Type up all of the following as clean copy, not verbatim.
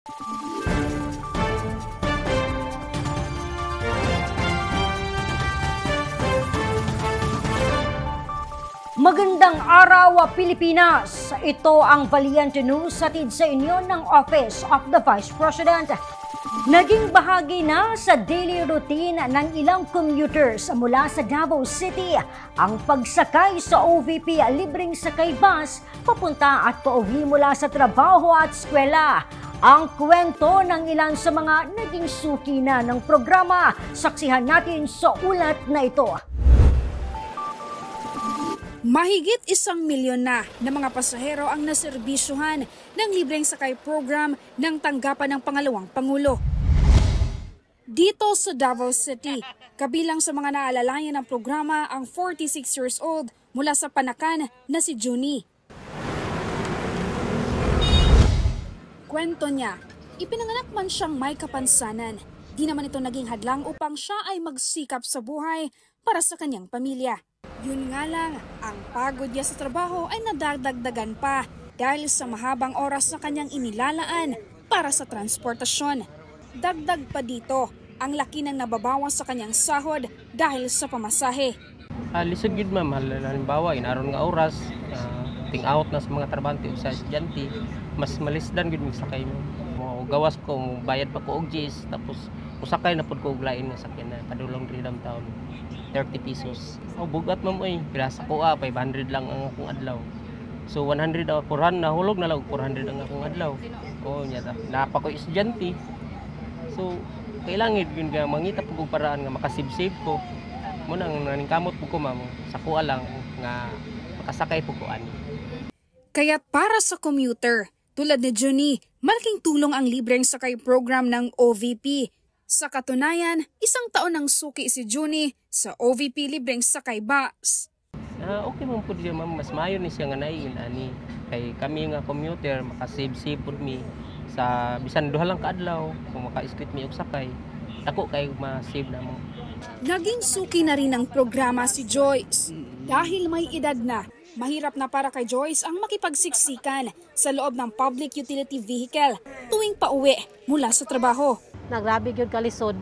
Magandang araw, Pilipinas! Ito ang Valiente News hatid sa inyo ng Office of the Vice President. Naging bahagi na sa daily routine ng ilang commuters mula sa Davao City ang pagsakay sa OVP libreng sakay bus papunta at pauwi mula sa trabaho at eskwela. Ang kwento ng ilan sa mga naging suki na ng programa, saksihan natin sa ulat na ito. Mahigit 1 milyon na mga pasahero ang naserbisyuhan ng libreng sakay program ng tanggapan ng pangalawang Pangulo. Dito sa Davao City, kabilang sa mga naalalayan ng programa ang 46 years old mula sa Panakan na si Juni. Kwento niya, ipinanganak man siyang may kapansanan. Di naman ito naging hadlang upang siya ay magsikap sa buhay para sa kanyang pamilya. Yun nga lang, ang pagod niya sa trabaho ay nadadagdagan pa dahil sa mahabang oras na kanyang inilalaan para sa transportasyon. Dagdag pa dito, ang laki ng nababawas sa kanyang sahod dahil sa pamasahe. Lisod gid ma'am, halimbawa inaron nga oras, ting out na sa mga trabante o sa estudyante, mas malisdan gid mig sakay mo. Gawas ko, bayad pa ko og GS, tapos usakay na pud ko og lain nga sakyan na padulong Freedom Town. 30 pesos. Bugat ma'am oy, pila sa kuha 500 lang ang akong adlaw. So 100 400 nahulog na lang 400 ang akong adlaw. Nya ta. Napa ko estudyante. So kailangan yun nga mangita pug paraan nga makasave ko. Mo nang naningkamot pug ko ma'am sa kuha lang nga makasakay pug ko ani. Kaya para sa commuter, tulad ni Juni, malaking tulong ang libreng sakay program ng OVP. Sa katunayan, 1 taon ang suki si Juni sa OVP libreng sakay bus. Okay man po diya ma'am, mas mayo ni siya nga naiin ani. Kay kami nga commuter, makasave po mi sa bisan duha lang ka adlaw kung maka-split mi og sakay. Dako kay ma-save na mo. Naging suki na rin ang programa si Joyce. Dahil may edad na, mahirap na para kay Joyce ang makipagsiksikan sa loob ng public utility vehicle tuwing pauwi mula sa trabaho. Nagrabe gyud kalisod.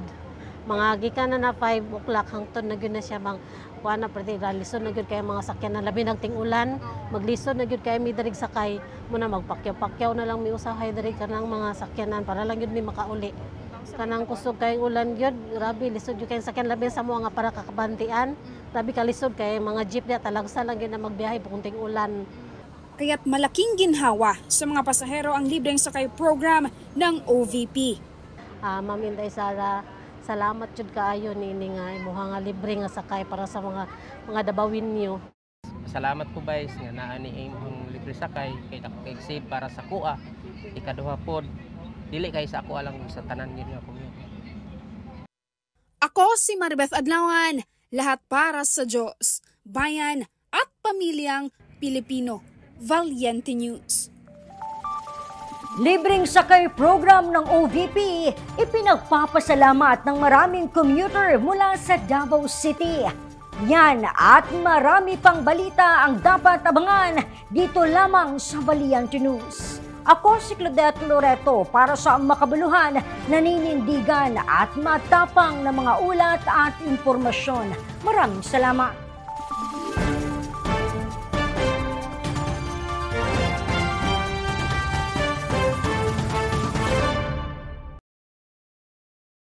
Mga gikan na 5 o'clock hangtod na gyud na siya bang kuana pati lisod na gyud kay mga sakyan na labi nagting ulan, maglisod na gyud kay mi diri sakay muna magpakyaw-pakyaw na lang mi usahay diri kanang mga sakyanan para lang gyud mi makauli. Kanang kusog kay ulan gyud, grabe lisod gyud kay sakyan labi sa mga para kakabantian. Grabe kalisod kay mga jeep niya talagsa lang gyud na magbiyahe kunting ulan. Kaya't malaking ginhawa sa mga pasahero ang libreng sakay program ng OVP. Ma'am Inday Sara, salamat jud kaayo nini nga imuha nga libre nga sakay para sa mga dabawin niyo. Salamat po guys nga naa ni imong libre sakay kay dako kay save para sa kuha. Ikaduha pod dili kay sa ako lang sa tanan gyud nga community. Ako si Maribeth Adlawan, lahat para sa Diyos, bayan at pamilyang Pilipino. Valiente News. Libreng sakay program ng OVP, ipinagpapasalamat ng maraming commuter mula sa Davao City. Yan at marami pang balita ang dapat abangan dito lamang sa Valiente News. Ako si Claudette Loreto para sa makabuluhan, naninindigan at matapang na mga ulat at impormasyon. Maraming salamat.